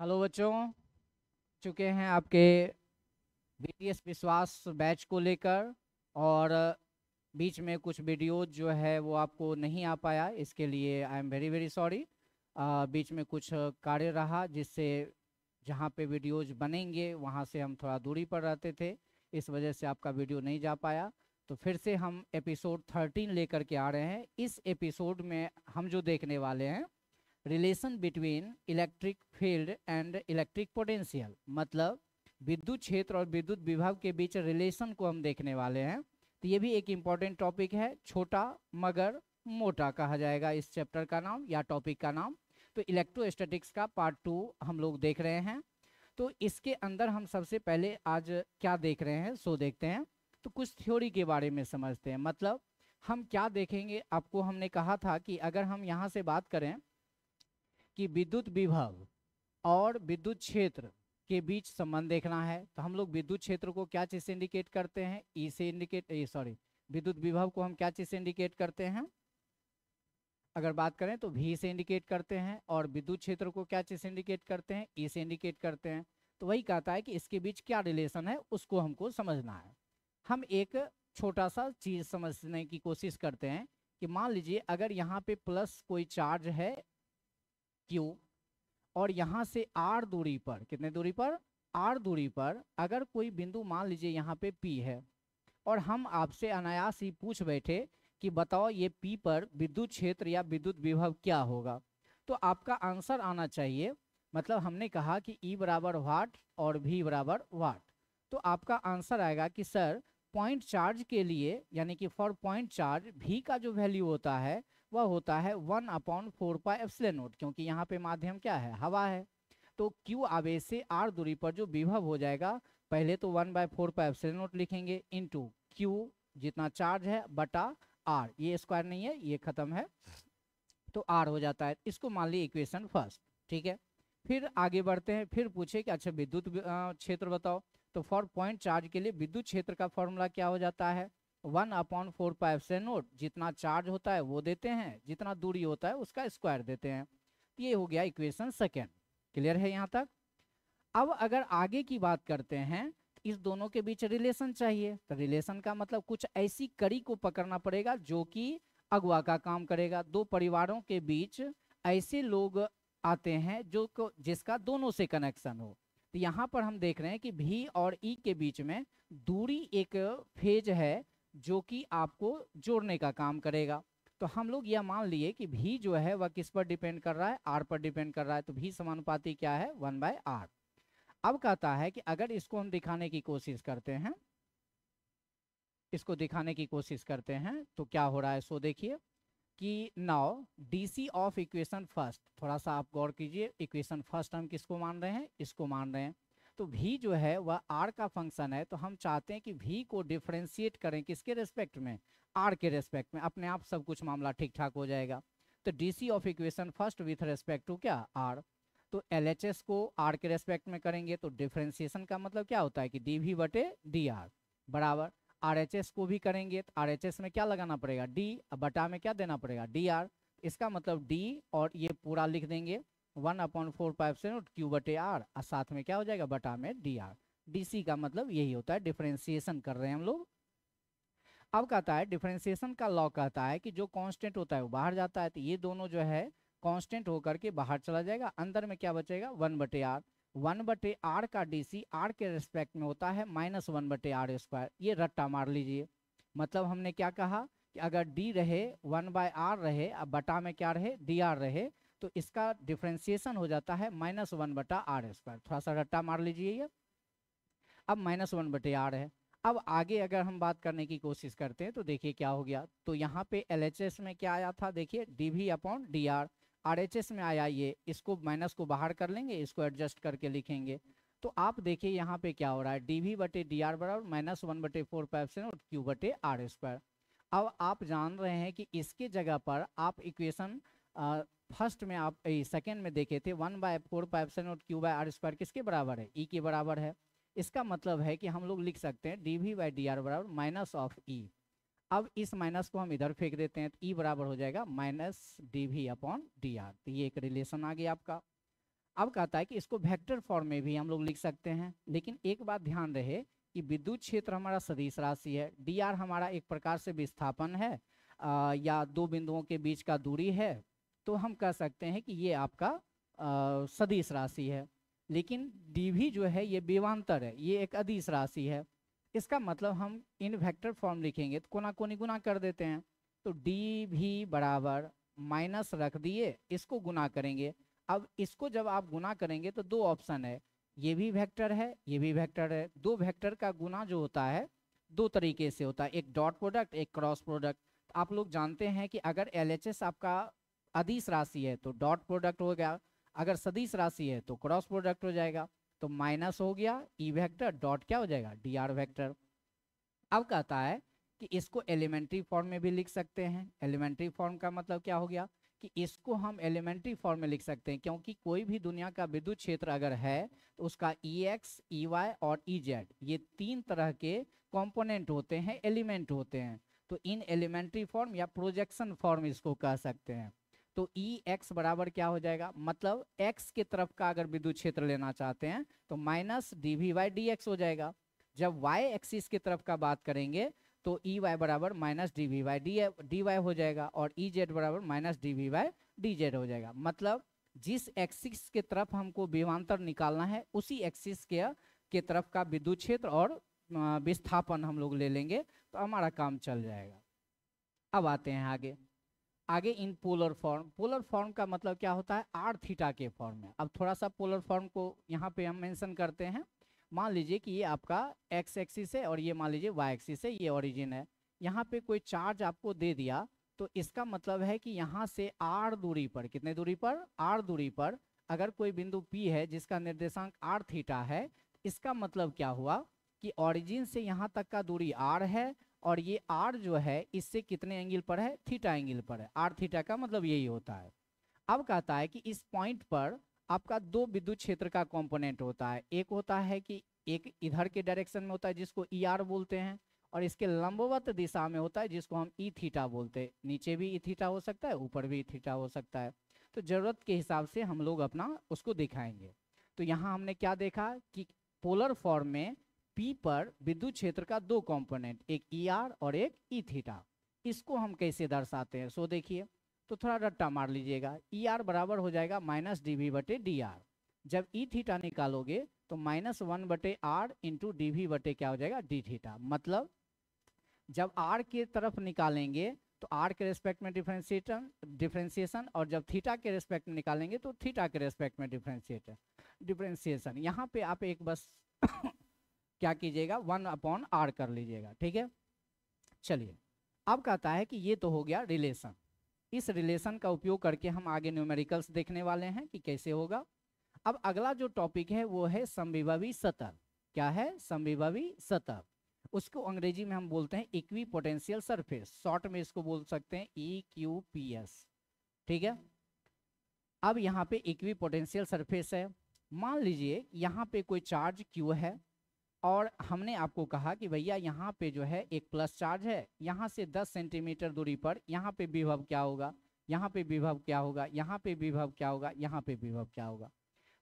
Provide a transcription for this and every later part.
Hello बच्चों, चुके हैं आपके VTS विश्वास बैच को लेकर। और बीच में कुछ वीडियोज जो है वो आपको नहीं आ पाया, इसके लिए I am very very sorry. बीच में कुछ कार्य रहा जिससे जहाँ पे वीडियोज बनेंगे वहाँ से हम थोड़ा दूरी पर रहते थे, इस वजह से आपका वीडियो नहीं जा पाया। तो फिर से हम एपिसोड 13 लेकर के आ रहे हैं। इस एपिसोड में हम जो देखने वाले हैं, relation between electric field and electric potential, मतलब विद्युत क्षेत्र और विद्युत विभव के बीच रिलेशन को हम देखने वाले हैं। तो ये भी एक इम्पॉर्टेंट टॉपिक है, छोटा मगर मोटा कहा जाएगा इस चैप्टर का नाम या टॉपिक का नाम। तो इलेक्ट्रोस्टैटिक्स का पार्ट 2 हम लोग देख रहे हैं। तो इसके अंदर हम सबसे पहले आज क्या देख रहे हैं सो देखते हैं। तो कुछ थ्योरी के बारे में समझते हैं। मतलब हम क्या देखेंगे, आपको हमने कहा था कि अगर हम यहाँ से बात करें कि विद्युत विभव और विद्युत क्षेत्र के बीच संबंध देखना है, तो हम लोग विद्युत क्षेत्र को क्या चीज से इंडिकेट करते हैं, ई से इंडिकेट, सॉरी, विद्युत विभव को हम क्या चीज से इंडिकेट करते हैं, अगर बात करें तो भी से इंडिकेट करते हैं। और विद्युत क्षेत्र को क्या चीज से इंडिकेट करते हैं, ई से इंडिकेट करते हैं। तो वही कहता है कि इसके बीच क्या रिलेशन है उसको हमको समझना है। हम एक छोटा सा चीज समझने की कोशिश करते हैं कि मान लीजिए अगर यहाँ पे प्लस कोई चार्ज है क्यू, और यहाँ से आर दूरी पर, कितने दूरी पर, आर दूरी पर अगर कोई बिंदु मान लीजिए यहाँ पे पी है, और हम आपसे अनायास ही पूछ बैठे कि बताओ ये पी पर विद्युत क्षेत्र या विद्युत विभव क्या होगा, तो आपका आंसर आना चाहिए। मतलब हमने कहा कि ई बराबर वाट और भी बराबर वाट, तो आपका आंसर आएगा कि सर पॉइंट चार्ज के लिए, यानी कि फॉर पॉइंट चार्ज भी का जो वैल्यू होता है वह होता है 1/4πε0, क्योंकि यहाँ पे माध्यम क्या है, हवा है। तो Q आवेश से R दूरी पर जो विभव हो जाएगा, पहले तो 1/4πε0 लिखेंगे इंटू Q जितना चार्ज है बटा R, ये स्क्वायर नहीं है, ये खत्म है, तो R हो जाता है। इसको मान ली इक्वेशन फर्स्ट, ठीक है। फिर आगे बढ़ते हैं, फिर पूछे कि अच्छा विद्युत क्षेत्र बताओ। तो फॉर पॉइंट चार्ज के लिए विद्युत क्षेत्र का फॉर्मूला क्या हो जाता है, 1/4πε0, जितना चार्ज होता है वो देते हैं, जितना दूरी होता है उसका स्क्वायर देते हैं। ये हो गया इक्वेशन सेकेंड। क्लियर है यहाँ तक। अब अगर आगे की बात करते हैं, इस दोनों के बीच रिलेशन चाहिए, तो रिलेशन का मतलब कुछ ऐसी कड़ी को पकड़ना पड़ेगा जो कि अगुआ का काम करेगा। दो परिवारों के बीच ऐसे लोग आते हैं जो जिसका दोनों से कनेक्शन हो। तो यहाँ पर हम देख रहे हैं कि भी और ई के बीच में दूरी एक फेज है जो कि आपको जोड़ने का काम करेगा। तो हम लोग यह मान लिए कि भी जो है वह किस पर डिपेंड कर रहा है, आर पर डिपेंड कर रहा है। तो भी समानुपाती क्या है, 1/r। अब कहता है कि अगर इसको हम दिखाने की कोशिश करते हैं, इसको दिखाने की कोशिश करते हैं तो क्या हो रहा है सो देखिए कि now DC of equation first, थोड़ा सा आप गौर कीजिए, इक्वेशन फर्स्ट हम किसको मान रहे हैं, इसको मान रहे हैं। तो भी जो है वह आर का फंक्शन है, तो हम चाहते हैं कि भी को डिफ्रेंशिएट करें किसके रेस्पेक्ट में, आर के रेस्पेक्ट में, अपने आप सब कुछ मामला ठीक ठाक हो जाएगा। तो DC of equation first with respect to क्या, आर। तो एलएचएस को आर के रेस्पेक्ट में करेंगे तो डिफ्रेंसिएशन का मतलब क्या होता है कि डी वी बटे डी आर बराबर, आरएचएस को भी करेंगे तो आरएचएस में क्या लगाना पड़ेगा, डी, बटा में क्या देना पड़ेगा, डी आर। इसका मतलब डी, और ये पूरा लिख देंगे 1/4πε0 क्यू बटे आर, और साथ में क्या हो जाएगा, बटा में डी आर। डीसी का मतलब यही होता है, डिफ्रेंसिएशन कर रहे हैं हम लोग। अब कहता है डिफरेंशिएशन का लॉ कहता है कि जो कांस्टेंट होता है वो बाहर जाता है, तो ये दोनों जो है कांस्टेंट होकर के बाहर चला जाएगा, अंदर में क्या बचेगा, 1/r। 1/r का डीसी आर के रिस्पेक्ट में होता है -1/r²। ये रट्टा मार लीजिए। मतलब हमने क्या कहा कि अगर डी रहे 1/r रहे, अब बटा में क्या रहे, डी आर रहे, तो इसका डिफ्रेंसिएशन हो जाता है -1/r²। थोड़ा सा रट्टा मार लीजिए ये। अब -1/r है। अब आगे अगर हम बात करने की कोशिश करते हैं तो देखिए क्या हो गया। तो यहाँ पे एलएचएस में क्या आया था, देखिए DV upon D R. RHS में आया ये, इसको माइनस को बाहर कर लेंगे, इसको एडजस्ट करके लिखेंगे। तो आप देखिए यहाँ पे क्या हो रहा है, डीवी बटे डी आर बराबर -1/4πε0 क्यू बटे r²। अब आप जान रहे हैं कि इसके जगह पर आप इक्वेशन फर्स्ट में, आप सेकेंड में देखे थे 1/4πε0 क्यू बाई r² किसके बराबर है, ई के बराबर है। इसका मतलब है कि हम लोग लिख सकते हैं dv/dr बराबर माइनस ऑफ ई। अब इस माइनस को हम इधर फेंक देते हैं, तो ई बराबर हो जाएगा -dv/dr। तो ये एक रिलेशन आ गया आपका। अब कहता है कि इसको वेक्टर फॉर्म में भी हम लोग लिख सकते हैं, लेकिन एक बात ध्यान रहे कि विद्युत क्षेत्र हमारा सदिश राशि है, डी आर हमारा एक प्रकार से विस्थापन है या दो बिंदुओं के बीच का दूरी है, तो हम कह सकते हैं कि ये आपका सदिश राशि है। लेकिन डी भी जो है ये विभवांतर है, ये एक अदिश राशि है। इसका मतलब हम इन वेक्टर फॉर्म लिखेंगे तो कोना कोनी गुना कर देते हैं, तो डी भी बराबर माइनस रख दिए, इसको गुना करेंगे। अब इसको जब आप गुना करेंगे तो दो ऑप्शन है, ये भी वेक्टर है, ये भी वेक्टर है। दो वेक्टर का गुना जो होता है दो तरीके से होता है, एक डॉट प्रोडक्ट, एक क्रॉस प्रोडक्ट। आप लोग जानते हैं कि अगर LHS आपका अदिश राशि है तो डॉट प्रोडक्ट हो गया, अगर सदिश राशि है तो क्रॉस प्रोडक्ट हो जाएगा। तो माइनस हो गया ई वेक्टर, डॉट क्या हो जाएगा, डी आर वेक्टर। अब कहता है कि इसको एलिमेंट्री फॉर्म में भी लिख सकते हैं। एलिमेंट्री फॉर्म का मतलब क्या हो गया कि इसको हम एलिमेंट्री फॉर्म में लिख सकते हैं, क्योंकि कोई भी दुनिया का विद्युत क्षेत्र अगर है तो उसका EX, EY और EZ ये तीन तरह के कंपोनेंट होते हैं, एलिमेंट होते हैं। तो इन एलिमेंट्री फॉर्म या प्रोजेक्शन फॉर्म इसको कह सकते हैं। तो EX बराबर क्या हो जाएगा, मतलब x के तरफ का अगर विद्युत क्षेत्र लेना चाहते हैं तो माइनस dV/dx हो जाएगा। जब y एक्सिस की तरफ का बात करेंगे तो EY बराबर माइनस dV/dy हो जाएगा, और EZ बराबर माइनस dV/dz हो जाएगा। मतलब जिस एक्सिस के तरफ हमको विभवांतर निकालना है उसी एक्सिस के तरफ का विद्युत क्षेत्र और विस्थापन हम लोग ले लेंगे तो हमारा काम चल जाएगा। अब आते हैं आगे in polar form. Polar form का मतलब क्या होता है, आर थीटा के फॉर्म में। अब थोड़ा सा पोलर फॉर्म को यहाँ पे हम मेंशन करते हैं। मान लीजिए कि ये आपका एक्स एक्सिस है और ये मान लीजिए वाई एक्सिस है, ये ओरिजिन है। यहाँ पे कोई चार्ज आपको दे दिया तो इसका मतलब है कि यहाँ से आर दूरी पर, कितने दूरी पर, आर दूरी पर अगर कोई बिंदु पी है जिसका निर्देशांक आर थीटा है, इसका मतलब क्या हुआ कि ओरिजिन से यहाँ तक का दूरी आर है और ये आर जो है इससे कितने एंगल पर है, थीटा एंगल पर है। आर थीटा का मतलब यही होता है। अब कहता है कि इस पॉइंट पर आपका दो विद्युत क्षेत्र का कंपोनेंट होता है, एक होता है कि एक इधर के डायरेक्शन में होता है जिसको ER बोलते हैं, और इसके लंबवत दिशा में होता है जिसको हम ई थीटा बोलते हैं। नीचे भी ई थीटा हो सकता है, ऊपर भी ई थीटा हो सकता है। तो जरूरत के हिसाब से हम लोग अपना उसको दिखाएंगे। तो यहाँ हमने क्या देखा कि पोलर फॉर्म में P पर विद्युत क्षेत्र का दो कंपोनेंट, एक ER और एक ई थीटा। इसको हम कैसे दर्शाते हैं, सो देखिए, तो थोड़ा रट्टा मार लीजिएगा। ER बराबर हो जाएगा माइनस dV/dr। जब ई थीटा निकालोगे तो -1/r इंटू dV/ क्या हो जाएगा, डी थीटा। मतलब जब r के तरफ निकालेंगे तो r के रेस्पेक्ट में डिफ्रेंसिएशन, और जब थीटा के रेस्पेक्ट में निकालेंगे तो थीटा के रेस्पेक्ट में डिफ्रेंसिएशन। यहाँ पे आप एक बस क्या कीजिएगा, 1/r कर लीजिएगा, ठीक है। चलिए, अब कहता है कि ये तो हो गया रिलेशन। इस रिलेशन का उपयोग करके हम आगे न्यूमेरिकल्स देखने वाले हैं कि कैसे होगा। अब अगला जो टॉपिक है वो है समविभवी सतह। क्या है, समविभवी सतह। उसको अंग्रेजी में हम बोलते हैं इक्वी पोटेंशियल सरफेस, शॉर्ट में इसको बोल सकते हैं EQPS, ठीक है। अब यहाँ पे इक्वी पोटेंशियल सरफेस है। मान लीजिए यहाँ पे कोई चार्ज Q है और हमने आपको कहा कि भैया यहाँ पे जो है एक प्लस चार्ज है, यहाँ से 10 सेंटीमीटर दूरी पर यहाँ पे विभव क्या होगा, यहाँ पे विभव क्या होगा, यहाँ पे विभव क्या होगा, यहाँ पे विभव क्या होगा।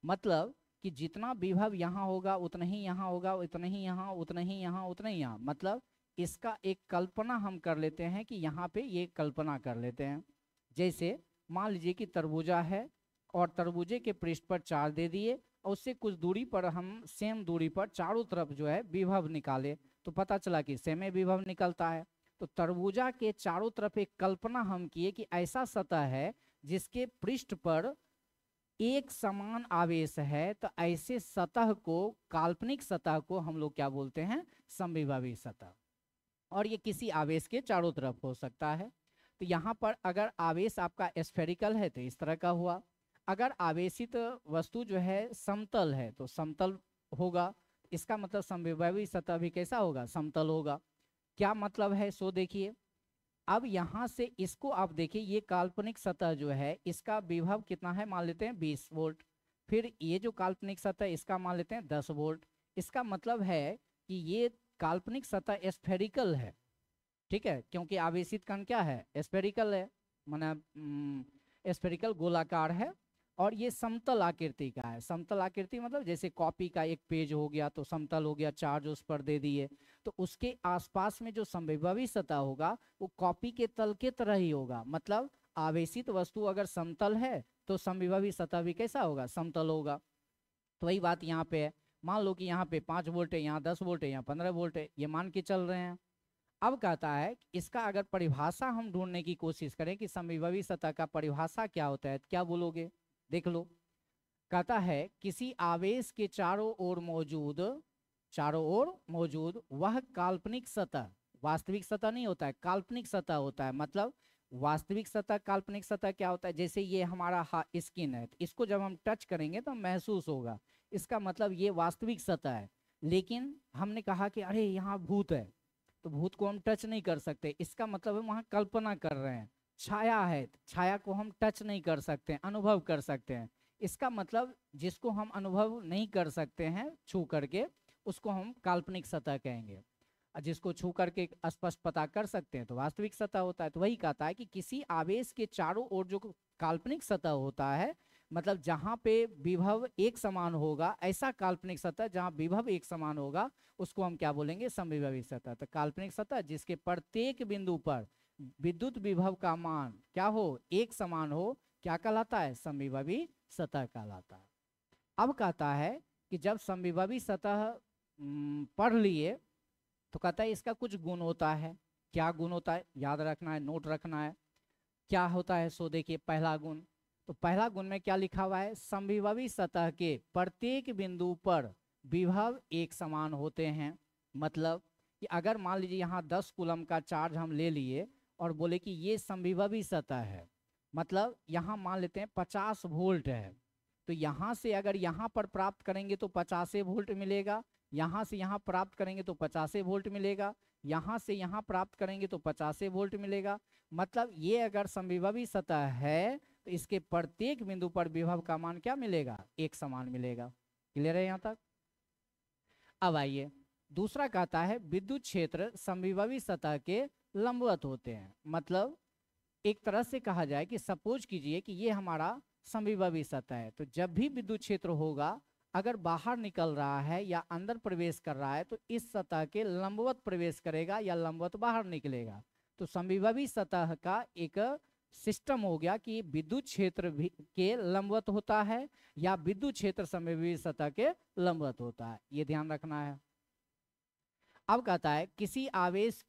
मतलब कि जितना विभव यहाँ होगा उतना ही यहाँ होगा, उतना ही यहाँ, उतना ही यहाँ, उतना ही यहाँ। मतलब इसका एक कल्पना हम कर लेते हैं कि यहाँ पे ये कल्पना कर लेते हैं। जैसे मान लीजिए कि तरबूजा है और तरबूजे के पृष्ठ पर चार्ज दे दिए और उससे कुछ दूरी पर हम सेम दूरी पर चारों तरफ जो है विभव निकाले तो पता चला कि सेम विभव निकलता है। तो तरबूजा के चारों तरफ एक कल्पना हम किए कि ऐसा सतह है जिसके पृष्ठ पर एक समान आवेश है, तो ऐसे सतह को, काल्पनिक सतह को हम लोग क्या बोलते हैं, समविभवी सतह। और ये किसी आवेश के चारों तरफ हो सकता है। तो यहाँ पर अगर आवेश आपका स्फेरिकल है तो इस तरह का हुआ, अगर आवेशित वस्तु जो है समतल है तो समतल होगा। इसका मतलब समविभवी सतह भी कैसा होगा, समतल होगा। क्या मतलब है, सो देखिए। अब यहाँ से इसको आप देखिए, ये काल्पनिक सतह जो है इसका विभव कितना है, मान लेते हैं 20 वोल्ट। फिर ये जो काल्पनिक सतह इसका मान लेते हैं 10 वोल्ट। इसका मतलब है कि ये काल्पनिक सतह स्फेरिकल है, ठीक है, क्योंकि आवेशित कण क्या है, स्फेरिकल है, माना स्फेरिकल गोलाकार है। और ये समतल आकृति का है। समतल आकृति मतलब जैसे कॉपी का एक पेज हो गया तो समतल हो गया, चार्ज उस पर दे दिए, तो उसके आसपास में जो संविभावी सतह होगा वो कॉपी के तल के तरह ही होगा। मतलब आवेशित वस्तु अगर समतल है तो संविभावी सतह भी कैसा होगा, समतल होगा। तो वही बात यहाँ पे है। मान लो कि यहाँ पे 5 वोल्ट है, यहाँ 10 वोल्ट है, यहाँ 15 वोल्ट है, ये मान के चल रहे हैं। अब कहता है कि इसका अगर परिभाषा हम ढूंढने की कोशिश करें कि समविभवी सतह का परिभाषा क्या होता है, क्या बोलोगे, देख लो। कहता है किसी आवेश के चारों ओर मौजूद वह काल्पनिक सतह, वास्तविक सतह नहीं होता है, काल्पनिक सतह होता है। मतलब वास्तविक सतह, काल्पनिक सतह क्या होता है, जैसे ये हमारा स्किन है, तो इसको जब हम टच करेंगे तो महसूस होगा, इसका मतलब ये वास्तविक सतह है। लेकिन हमने कहा कि अरे यहाँ भूत है, तो भूत को हम टच नहीं कर सकते, इसका मतलब हम वहाँ कल्पना कर रहे हैं। छाया है, छाया को हम टच नहीं कर सकते, अनुभव कर सकते हैं, इसका मतलब जिसको हम अनुभव नहीं कर सकते हैं छू करके, उसको हम काल्पनिक सतह कहेंगे। और जिसको छू करके स्पष्ट पता कर सकते हैं तो वास्तविक सतह होता है। तो वही कहता है कि किसी आवेश के चारों ओर जो काल्पनिक सतह होता है, मतलब जहाँ पे विभव एक समान होगा, ऐसा काल्पनिक सतह जहाँ विभव एक समान होगा, उसको हम क्या बोलेंगे, समविभवी सतह। तो काल्पनिक सतह जिसके प्रत्येक बिंदु पर विद्युत विभव का मान क्या हो, एक समान हो, क्या कहलाता है, समविभवी सतह कहलाता है। अब कहता है कि जब समविभवी सतह पढ़ लिए तो कहता है इसका कुछ गुण होता है। क्या गुण होता है, याद रखना है, नोट रखना है, क्या होता है। सो देखिए पहला गुण, तो पहला गुण में क्या लिखा हुआ है, समविभवी सतह के प्रत्येक बिंदु पर विभव एक समान होते हैं। मतलब कि अगर मान लीजिए यहाँ 10 कूलम का चार्ज हम ले लिए और बोले कि ये समविभवी सतह है, मतलब यहाँ मान लेते हैं 50 वोल्ट है, तो यहाँ से अगर यहाँ पर प्राप्त करेंगे तो 50 वोल्ट मिलेगा, यहाँ से यहाँ प्राप्त करेंगे तो 50 वोल्ट मिलेगा, यहाँ से यहाँ प्राप्त करेंगे तो 50 वोल्ट मिलेगा। मतलब ये अगर समविभवी सतह है तो इसके प्रत्येक बिंदु पर विभव का मान क्या मिलेगा, एक समान मिलेगा। क्लियर है यहाँ तक। अब आइए दूसरा कहता है विद्युत क्षेत्र समविभवी सतह के लंबवत होते हैं। मतलब एक तरह से कहा जाए कि सपोज कीजिए कि ये हमारा समविभवी सतह है, तो जब भी विद्युत क्षेत्र होगा अगर बाहर निकल रहा है या अंदर प्रवेश कर रहा है तो इस सतह के लंबवत प्रवेश करेगा या लंबवत बाहर निकलेगा। तो समविभवी सतह का एक सिस्टम हो गया कि विद्युत क्षेत्र भी के लंबवत होता है या विद्युत क्षेत्र समविभवी सतह के लंबवत होता है, ये ध्यान रखना है। अब कहता है किसी आवेश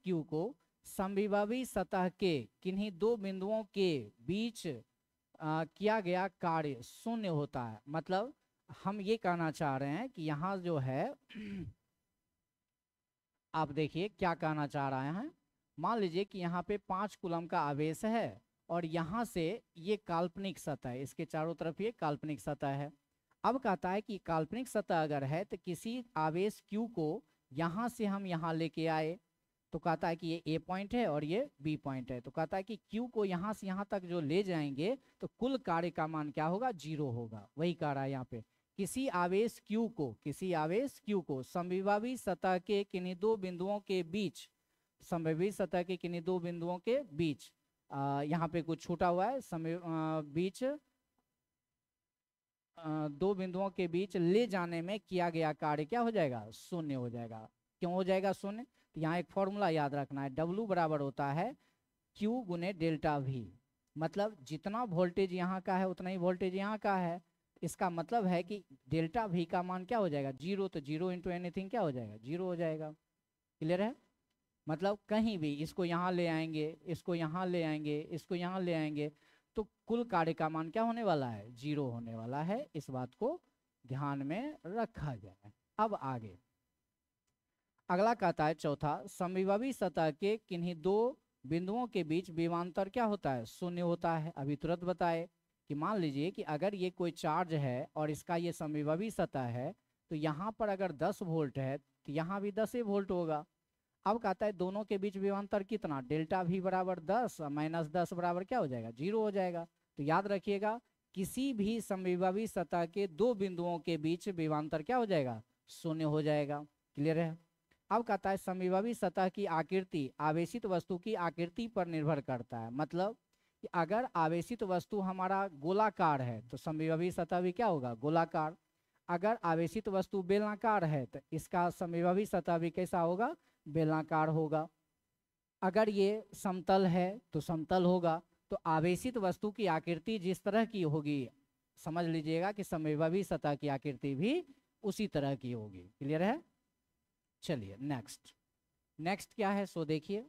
Q को समविभवी सतह के किन्हीं दो बिंदुओं के बीच किया गया कार्य शून्य होता है। मतलब हम ये कहना चाह रहे हैं कि यहाँ जो है आप देखिए क्या कहना चाह रहे हैं। मान लीजिए कि यहाँ पे 5 कूलम का आवेश है और यहाँ से ये काल्पनिक सतह है, इसके चारों तरफ ये काल्पनिक सतह है। अब कहता है कि काल्पनिक सतह अगर है तो किसी आवेश Q को यहाँ से हम यहाँ लेके आए, तो कहता है कि ये A पॉइंट है और ये B पॉइंट है, तो कहता है कि Q को यहाँ से यहाँ तक जो ले जाएंगे तो कुल कार्य का मान क्या होगा, 0 होगा। वही कह रहा है यहाँ पे किसी आवेश Q को समविभवी सतह के किन्हीं दो बिंदुओं के बीच, समविभवी सतह के किन्हीं दो बिंदुओं के बीच, यहाँ पे कुछ छूटा हुआ है, बीच दो बिंदुओं के बीच ले जाने में किया गया कार्य क्या हो जाएगा, शून्य हो जाएगा। क्यों हो जाएगा शून्य, तो यहाँ एक फॉर्मूला याद रखना है, W बराबर होता है Q गुने डेल्टा V। मतलब जितना वोल्टेज यहाँ का है उतना ही वोल्टेज यहाँ का है, इसका मतलब है कि डेल्टा V का मान क्या हो जाएगा, 0, तो 0 इंटू एनीथिंग क्या हो जाएगा, 0 हो जाएगा। क्लियर है। मतलब कहीं भी इसको यहाँ ले आएंगे, इसको यहाँ ले आएंगे, इसको यहाँ ले आएंगे, तो कुल कार्य का मान क्या होने वाला है, 0 होने वाला है। इस बात को ध्यान में रखा जाए। अब आगे अगला कहता है चौथा, समविभवी सतह के किन्हीं दो बिंदुओं के बीच विभवांतर क्या होता है, शून्य होता है। अभी तुरंत बताए कि मान लीजिए कि अगर ये कोई चार्ज है और इसका ये समविभवी सतह है, तो यहाँ पर अगर 10 वोल्ट है तो यहाँ भी 10 वोल्ट होगा। अब कहता है दोनों के बीच विभवांतर कितना, डेल्टा V बराबर 10 माइनस 10 बराबर क्या हो जाएगा, 0 हो जाएगा। तो याद रखिएगा किसी भी समविभवी सतह के दो बिंदुओं के बीच विभवांतर क्या हो जाएगा, शून्य हो जाएगा। क्लियर है। अब कहता है समविभवी सतह की आकृति आवेशित वस्तु की आकृति पर निर्भर करता है। मतलब कि अगर आवेशित वस्तु हमारा गोलाकार है तो समविभवी सतह भी क्या होगा, गोलाकार। अगर आवेशित वस्तु बेलनाकार है तो इसका समविभवी सतह भी कैसा होगा, बेलनाकार होगा। अगर ये समतल है तो समतल होगा। तो आवेशित वस्तु की आकृति जिस तरह की होगी, समझ लीजिएगा कि समविभवी सतह की आकृति भी उसी तरह की होगी। क्लियर है? चलिए नेक्स्ट, नेक्स्ट क्या है सो देखिए।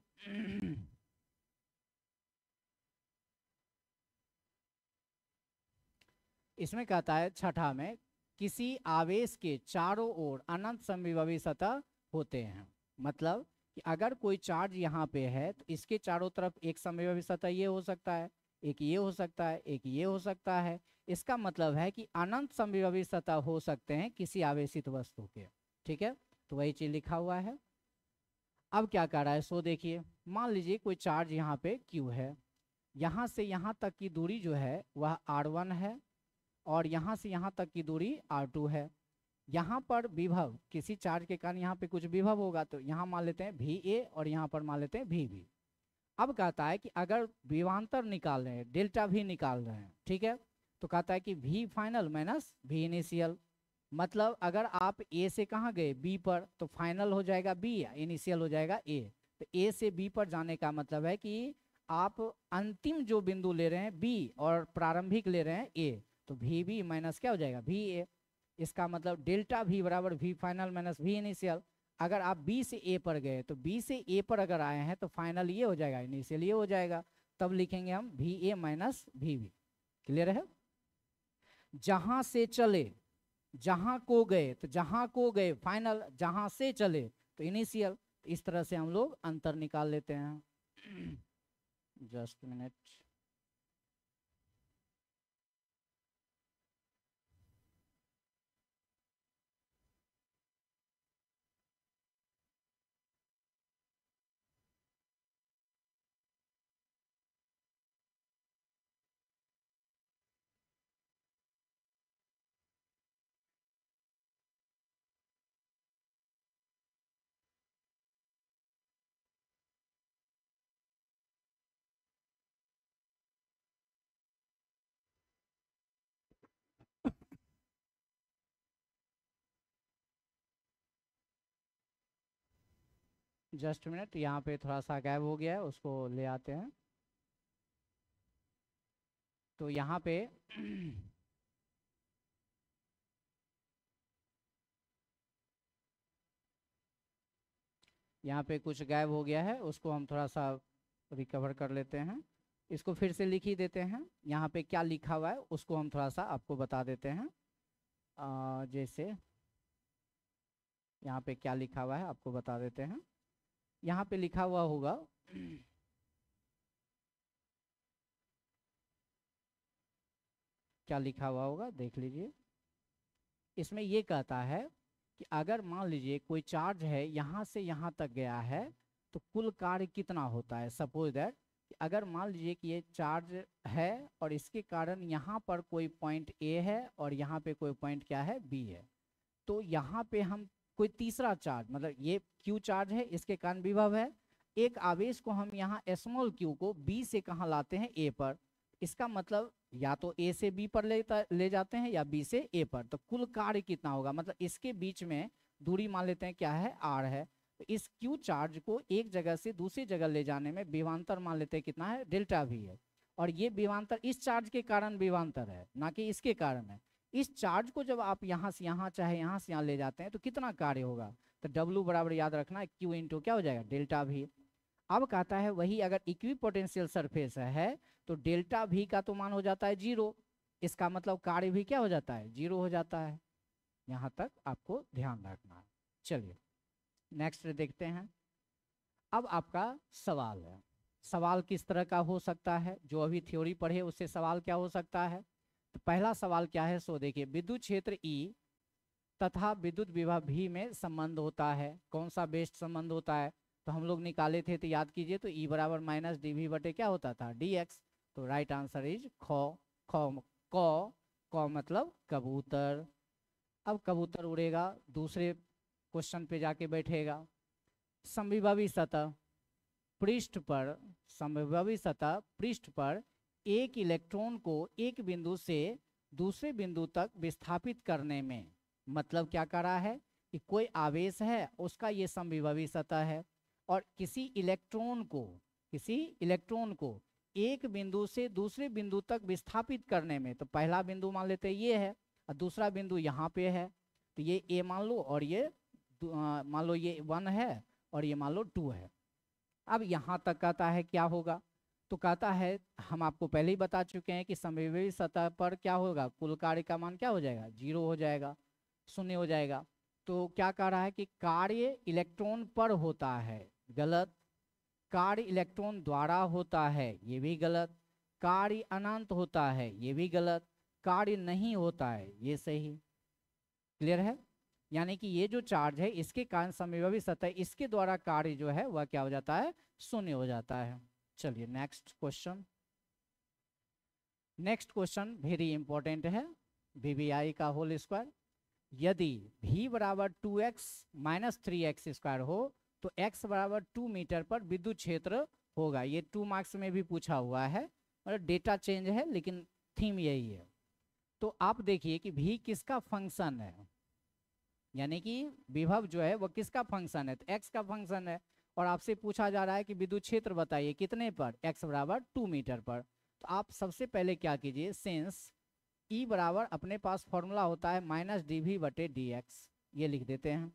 इसमें कहता है छठा में, किसी आवेश के चारों ओर अनंत समविभवी सतह होते हैं। मतलब कि अगर कोई चार्ज यहाँ पे है तो इसके चारों तरफ एक समविभवी सतह ये हो सकता है, एक ये हो सकता है, एक ये हो सकता है। इसका मतलब है कि अनंत समविभवी सतह हो सकते हैं किसी आवेशित वस्तु के। ठीक है, तो वही चीज लिखा हुआ है। अब क्या कर रहा है सो देखिए। मान लीजिए कोई चार्ज यहाँ पे Q है, यहाँ से यहाँ तक की दूरी जो है वह R1 है, और यहाँ से यहाँ तक की दूरी R2 है। यहाँ पर विभव, किसी चार्ज के कारण यहाँ पे कुछ विभव होगा, तो यहाँ मान लेते हैं VA और यहाँ पर मान लेते हैं VB। अब कहता है कि अगर विभवांतर निकाल रहे हैं, डेल्टा V निकाल रहे हैं, ठीक है, तो कहता है कि V final minus V initial. मतलब अगर आप A से कहाँ गए, B पर, तो फाइनल हो जाएगा B या इनिशियल हो जाएगा A। तो A से B पर जाने का मतलब है कि आप अंतिम जो बिंदु ले रहे हैं B और प्रारंभिक ले रहे हैं A, तो VB माइनस क्या हो जाएगा, VA। इसका मतलब डेल्टा V बराबर V final minus V initial. अगर आप B से A पर गए तो B से A पर अगर आए हैं तो फाइनल ये हो जाएगा, इनिशियल ये हो जाएगा। तब लिखेंगे हम VA माइनस VB। क्लियर है? जहां से चले, जहां को गए, तो जहां को गए फाइनल, जहां से चले तो इनिशियल। इस तरह से हम लोग अंतर निकाल लेते हैं। Just minute. जस्ट मिनट, यहाँ पे थोड़ा सा गायब हो गया है, उसको ले आते हैं। तो यहाँ पे यहाँ पे कुछ गायब हो गया है, उसको हम थोड़ा सा रिकवर कर लेते हैं। इसको फिर से लिख ही देते हैं। यहाँ पे क्या लिखा हुआ है उसको हम थोड़ा सा आपको बता देते हैं। जैसे यहाँ पे क्या लिखा हुआ है आपको बता देते हैं। यहाँ पे लिखा हुआ होगा क्या लिखा हुआ होगा देख लीजिए। इसमें ये कहता है कि अगर मान लीजिए कोई चार्ज है यहाँ से यहाँ तक गया है तो कुल कार्य कितना होता है। सपोज दैट अगर मान लीजिए कि ये चार्ज है और इसके कारण यहाँ पर कोई पॉइंट A है और यहाँ पे कोई पॉइंट क्या है, B है। तो यहाँ पे हम कोई तीसरा चार्ज, मतलब ये Q चार्ज है, इसके कारण विभव है। एक आवेश को हम यहाँ स्मॉल q को B से कहाँ लाते हैं, A पर। इसका मतलब या तो A से B पर ले जाते हैं या B से A पर। तो कुल कार्य कितना होगा, मतलब इसके बीच में दूरी मान लेते हैं क्या है, R है। तो इस Q चार्ज को एक जगह से दूसरी जगह ले जाने में विभवांतर मान लेते हैं कितना है, डेल्टा V है। और ये विभवांतर इस चार्ज के कारण विभवांतर है, ना कि इसके कारण है। इस चार्ज को जब आप यहाँ से यहाँ चाहे यहाँ से यहाँ ले जाते हैं तो कितना कार्य होगा, तो W बराबर याद रखना है Q इंटू क्या हो जाएगा, डेल्टा V। अब कहता है वही अगर इक्विपोटेंशियल सरफेस है तो डेल्टा V का तो मान हो जाता है 0। इसका मतलब कार्य भी क्या हो जाता है, 0 हो जाता है। यहाँ तक आपको ध्यान रखना है। चलिए नेक्स्ट देखते हैं। अब आपका सवाल है, सवाल किस तरह का हो सकता है, जो अभी थ्योरी पढ़े उससे सवाल क्या हो सकता है। तो पहला सवाल क्या है सो देखिए, विद्युत क्षेत्र E तथा विद्युत विभव V में संबंध होता है। कौन सा बेस्ट संबंध होता है, तो हम लोग निकाले थे तो याद कीजिए। तो E बराबर माइनस dV बटे क्या होता था, dx। तो राइट आंसर इज ख। क मतलब कबूतर। अब कबूतर उड़ेगा, दूसरे क्वेश्चन पे जाके बैठेगा। समविभवी सतह पृष्ठ पर, समविभवी सतह पृष्ठ पर एक इलेक्ट्रॉन को एक बिंदु से दूसरे बिंदु तक विस्थापित करने में, मतलब क्या कर रहा है कि कोई आवेश है, उसका ये समविभवी सतह है, और किसी इलेक्ट्रॉन को एक बिंदु से दूसरे बिंदु तक विस्थापित करने में, तो पहला बिंदु मान लेते हैं ये है और दूसरा बिंदु यहाँ पे है, तो ये ए मान लो और ये मान लो ये 1 है और ये मान लो 2 है। अब यहाँ तक कहता है क्या होगा, तो कहता है हम आपको पहले ही बता चुके हैं कि समविभवी सतह पर क्या होगा, कुल कार्य का मान क्या हो जाएगा, 0 हो जाएगा, 0 हो जाएगा। तो क्या कह रहा है कि कार्य इलेक्ट्रॉन पर होता है, गलत। कार्य इलेक्ट्रॉन द्वारा होता है, ये भी गलत। कार्य अनंत होता है, ये भी गलत। कार्य नहीं होता है, ये सही। क्लियर है? यानी कि ये जो चार्ज है इसके कारण समविभवी सतह, इसके द्वारा कार्य जो है वह क्या हो जाता है, 0 हो जाता है। चलिए next question. Next question very important है, VBI का होल स्क्वायर। यदि V बराबर 2x माइनस 3x स्क्वायर हो तो x बराबर 2 मीटर पर विद्युत क्षेत्र होगा। ये 2 मार्क्स में भी पूछा हुआ है, मतलब डेटा चेंज है लेकिन थीम यही है। तो आप देखिए कि V किसका फंक्शन है, यानी कि विभव जो है वो किसका फंक्शन है, तो x का फंक्शन है। और आपसे पूछा जा रहा है कि विद्युत क्षेत्र बताइए कितने पर, x बराबर 2 मीटर पर। तो आप सबसे पहले क्या कीजिए, सिंस E बराबर अपने पास फॉर्मूला होता है -dv/dx, ये लिख देते हैं।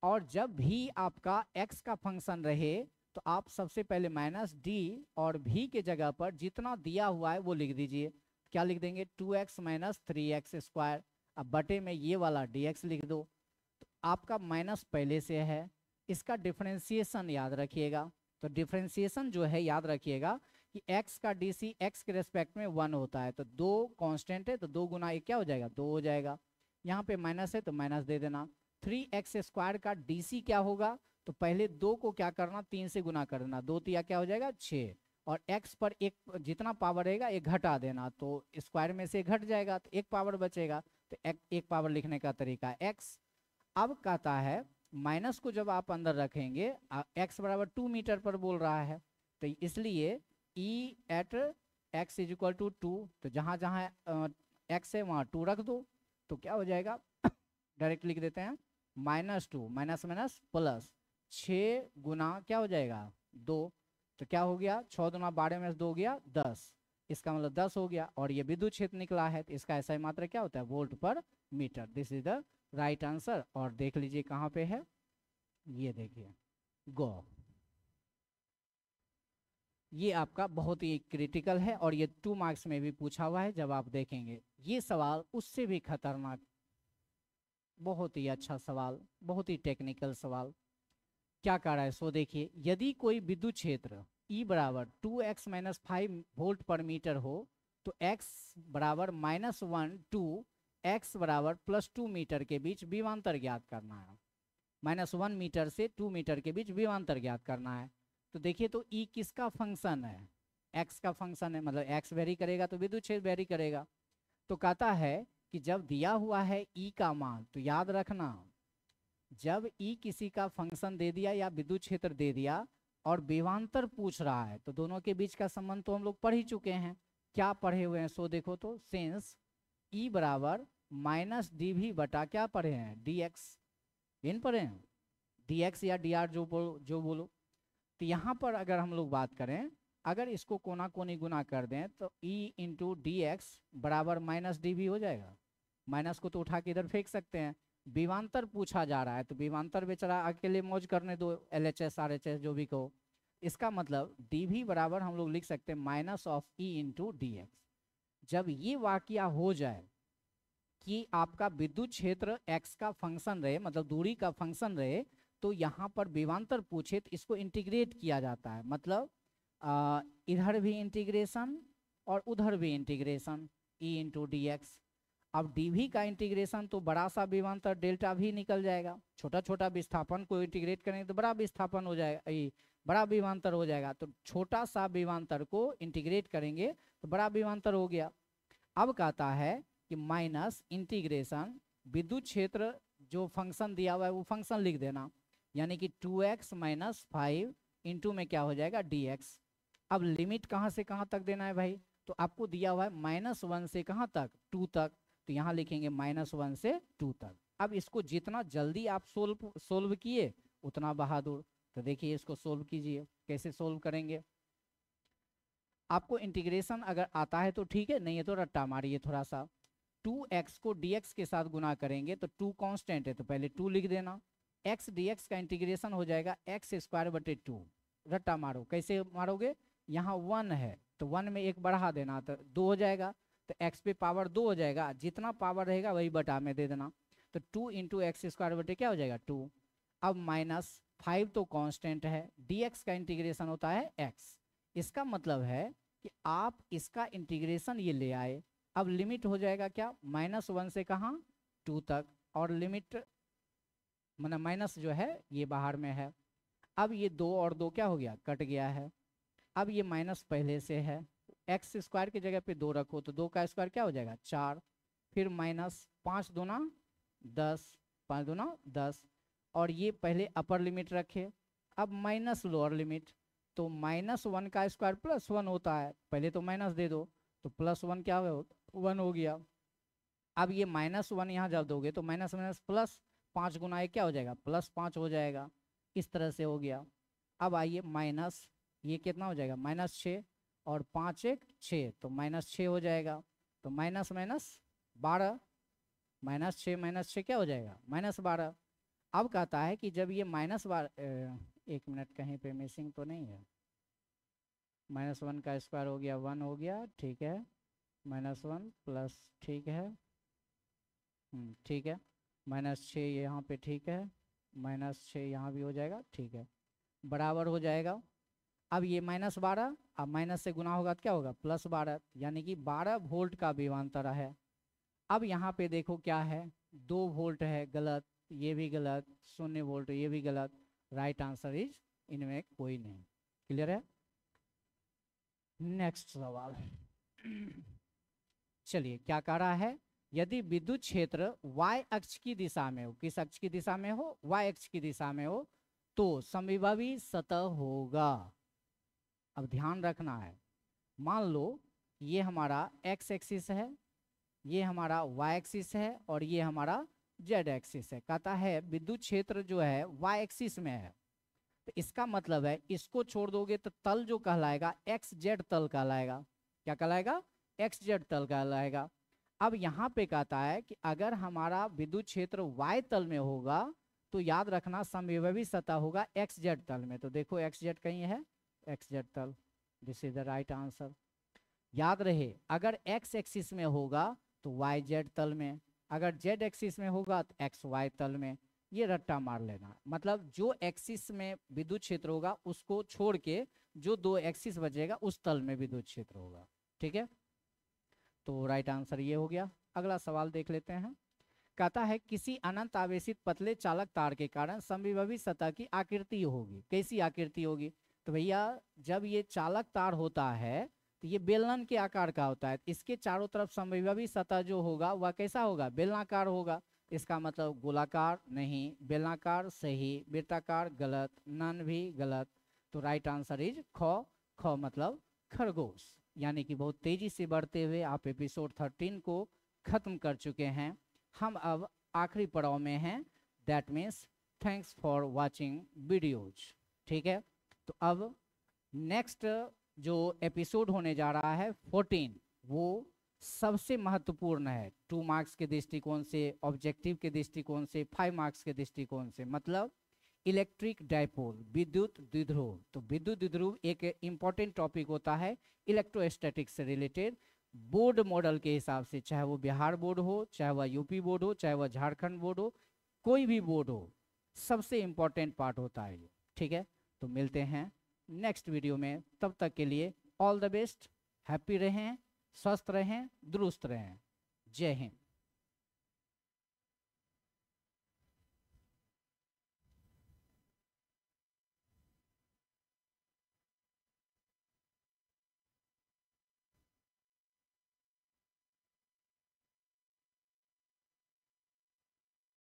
और जब भी आपका x का फंक्शन रहे तो आप सबसे पहले -d और v के जगह पर जितना दिया हुआ है वो लिख दीजिए। क्या लिख देंगे, 2x माइनस 3x स्क्वायर। अब बटे में ये वाला dx लिख दो। तो आपका माइनस पहले से है, इसका डिफरेंशिएशन याद रखिएगा। तो डिफरेंशिएशन जो है याद रखिएगा कि x का dc x के रेस्पेक्ट में 1 होता है, तो 2 कांस्टेंट है तो 2 गुना 1 क्या हो जाएगा, 2 हो जाएगा। यहाँ पे माइनस है तो माइनस दे देना। 3x स्क्वायर का dc क्या होगा, तो पहले 2 को क्या करना, 3 से गुना कर देना, 2 तिया क्या हो जाएगा 6, और x पर एक जितना पावर रहेगा एक घटा देना, तो स्क्वायर में से घट जाएगा तो एक पावर बचेगा। तो एक पावर लिखने का तरीका x। अब कहता है माइनस को जब आप अंदर रखेंगे, x बराबर 2 मीटर पर बोल रहा है, तो इसलिए E at x is equal to 2, तो जहाँ जहाँ x है वहाँ 2 रख दो, तो क्या हो जाएगा, डायरेक्ट लिख देते हैं -2 माइनस माइनस प्लस 6 गुना क्या हो जाएगा 2, तो क्या हो गया 6 दुना 12 में 2 गया 10, इसका मतलब 10 हो गया। और ये विद्युत क्षेत्र निकला है तो इसका ऐसा ही मात्रा क्या होता है, वोल्ट पर metre. This is the right answer. और देख लीजिए कहाँ पे है, ये देखिए गो, ये आपका बहुत ही क्रिटिकल है और ये 2 मार्क्स में भी पूछा हुआ है। जब आप देखेंगे ये सवाल उससे भी खतरनाक, बहुत ही अच्छा सवाल, बहुत ही टेक्निकल सवाल। क्या कर रहा है, सो देखिए, यदि कोई विद्युत क्षेत्र E बराबर 2x माइनस 5 वोल्ट पर मीटर हो तो x बराबर -1 टू x बराबर +2 मीटर के बीच विभवांतर ज्ञात करना है। -1 मीटर से 2 मीटर के बीच विभवांतर ज्ञात करना है। तो देखिए, तो E किसका फंक्शन है, x का फंक्शन है, मतलब x वेरी करेगा तो विद्युत क्षेत्र वेरी करेगा। तो कहता है कि जब दिया हुआ है E का मान, तो याद रखना जब E किसी का फंक्शन दे दिया या विद्युत क्षेत्र दे दिया और विभवांतर पूछ रहा है, तो दोनों के बीच का संबंध तो हम लोग पढ़ ही चुके हैं। क्या पढ़े हुए हैं, सो देखो तो सिंस E बराबर -dv बटा क्या पढ़े हैं, dx, इन पढ़े हैं dx या dr जो बोलो। तो यहाँ पर अगर हम लोग बात करें, अगर इसको कोना कोनी गुना कर दें तो E इंटू dx बराबर -dv हो जाएगा। माइनस को तो उठा के इधर फेंक सकते हैं। विभवांतर पूछा जा रहा है तो विभवांतर बेचारा अकेले मौज करने दो, LHS RHS जो भी कहो। इसका मतलब dv बराबर हम लोग लिख सकते हैं -E इंटू dx। जब ये वाकया हो जाए कि आपका विद्युत क्षेत्र x का फंक्शन रहे, मतलब दूरी का फंक्शन रहे, तो यहाँ पर विभवांतर पूछे तो इसको इंटीग्रेट किया जाता है, मतलब इधर भी इंटीग्रेशन और उधर भी इंटीग्रेशन, E इंटू dx। अब dv का इंटीग्रेशन तो बड़ा सा विभवांतर डेल्टा भी निकल जाएगा, छोटा छोटा विस्थापन को इंटीग्रेट करेंगे तो बड़ा विस्थापन हो जाएगा, बड़ा विभवांतर हो जाएगा। तो छोटा सा विभवांतर को इंटीग्रेट करेंगे तो बड़ा विभवांतर हो गया। अब कहता है कि माइनस इंटीग्रेशन विद्युत क्षेत्र जो फंक्शन दिया हुआ है वो फंक्शन लिख देना, यानी कि 2x माइनस 5 इंटू में क्या हो जाएगा dx। अब लिमिट कहाँ से कहाँ तक देना है भाई, तो आपको दिया हुआ है -1 से कहाँ तक, 2 तक, तो यहाँ लिखेंगे -1 से 2 तक। अब इसको जितना जल्दी आप सोल्व किए उतना बहादुर। तो देखिए इसको सोल्व कीजिए, कैसे सोल्व करेंगे। आपको इंटीग्रेशन अगर आता है तो ठीक है, नहीं है तो रट्टा मारिए थोड़ा सा। 2x को dx के साथ गुना करेंगे तो 2 कांस्टेंट है तो पहले 2 लिख देना। x dx का इंटीग्रेशन हो जाएगा x²/2। रट्टा मारो, कैसे मारोगे, यहाँ 1 है तो 1 में 1 बढ़ा देना तो 2 हो जाएगा, तो x पे पावर 2 हो जाएगा, जितना पावर रहेगा वही बटा में दे देना। तो 2 × x² क्या हो जाएगा 2। अब -5 तो कांस्टेंट है, dx का इंटीग्रेशन होता है x। इसका मतलब है कि आप इसका इंटीग्रेशन ये ले आए। अब लिमिट हो जाएगा क्या, -1 से कहाँ 2 तक, और लिमिट मतलब माइनस जो है ये बाहर में है। अब ये 2 और 2 क्या हो गया, कट गया है। अब ये माइनस पहले से है, x² की जगह पे 2 रखो तो 2 का स्क्वायर क्या हो जाएगा 4, फिर -5 दूना 10, 5 दूना 10, और ये पहले अपर लिमिट रखे। अब माइनस लोअर लिमिट, तो -1 का स्क्वायर +1 होता है, पहले तो माइनस दे दो तो +1 क्या हो 1 हो गया। अब ये -1 यहाँ जब दोगे तो माइनस माइनस प्लस, 5 गुना 1 क्या हो जाएगा +5 हो जाएगा। इस तरह से हो गया। अब आइए माइनस, ये कितना हो जाएगा -6, और 5 1 6 तो -6 हो जाएगा। तो माइनस माइनस 12, -6 क्या हो जाएगा -12। अब कहता है कि जब ये -12, एक मिनट कहीं पे मिसिंग तो नहीं है, -1 का स्क्वायर हो गया 1 हो गया, ठीक है, -1 प्लस, ठीक है, ठीक है, -6 यहाँ पे, ठीक है, -6 यहाँ भी हो जाएगा, ठीक है, बराबर हो जाएगा। अब ये -12, अब माइनस से गुना होगा तो क्या होगा +12, यानी कि 12 वोल्ट का विभवांतर है। अब यहाँ पे देखो क्या है, 2 वोल्ट है, गलत, ये भी गलत, 0 वोल्ट ये भी गलत, राइट आंसर इज इनमें कोई नहीं। क्लियर है। नेक्स्ट सवाल चलिए क्या कह रहा है, यदि विद्युत क्षेत्र y अक्ष की दिशा में हो, किस अक्ष की दिशा में हो, y अक्ष की दिशा में हो, तो समविभवी सतह होगा। अब ध्यान रखना है, मान लो ये हमारा x एक्सिस है, ये हमारा y एक्सिस है, और ये हमारा z एक्सिस है। कहता है विद्युत क्षेत्र जो है y एक्सिस में है, तो इसका मतलब है इसको छोड़ दोगे तो तल जो कहलाएगा xz तल कहलाएगा। क्या कहलाएगा, xz तल कहलाएगा। अब यहाँ पे कहता है कि अगर हमारा विद्युत क्षेत्र y तल में होगा तो याद रखना समविभवी सतह होगा xz तल में। तो देखो xz कहीं है, xz तल, this is the right answer. याद रहे अगर x एक्सिस में होगा तो yz तल में, अगर z एक्सिस में होगा तो xy तल में। ये रट्टा मार लेना, मतलब जो एक्सिस में विद्युत क्षेत्र होगा उसको छोड़ के जो 2 एक्सिस बचेगा उस तल में विद्युत क्षेत्र होगा। ठीक है, तो राइट आंसर ये हो गया। अगला सवाल देख लेते हैं। कहता है किसी अनंत आवेशित पतले चालक तार के कारण समविभवी सतह की आकृति होगी। कैसी आकृति होगी, तो भैया जब ये चालक तार होता है तो ये बेलन के आकार का होता है, इसके चारों तरफ समविभवी सतह जो होगा वह कैसा होगा, बेलनाकार होगा। इसका मतलब गोलाकार नहीं, बेलनाकार सही, वृत्ताकार गलत, नन भी गलत। तो राइट आंसर इज ख। ख मतलब खरगोश। यानी कि बहुत तेजी से बढ़ते हुए आप एपिसोड 13 को खत्म कर चुके हैं, हम अब आखिरी पड़ाव में हैं, that means thanks for watching videos. ठीक है, तो अब नेक्स्ट जो एपिसोड होने जा रहा है 14, वो सबसे महत्वपूर्ण है 2 मार्क्स के दृष्टिकोण से, ऑब्जेक्टिव के दृष्टिकोण से, 5 मार्क्स के दृष्टिकोण से, मतलब इलेक्ट्रिक डायपोल, विद्युत द्विध्रुव। तो विद्युत द्विध्रुव एक इंपॉर्टेंट टॉपिक होता है इलेक्ट्रोस्टैटिक्स से रिलेटेड। बोर्ड मॉडल के हिसाब से, चाहे वो बिहार बोर्ड हो, चाहे वह यूपी बोर्ड हो, चाहे वह झारखंड बोर्ड हो, कोई भी बोर्ड हो, सबसे इंपॉर्टेंट पार्ट होता है ये। ठीक है, तो मिलते हैं नेक्स्ट वीडियो में, तब तक के लिए ऑल द बेस्ट, हैप्पी रहें, स्वस्थ रहें, दुरुस्त रहें। जय हिंद।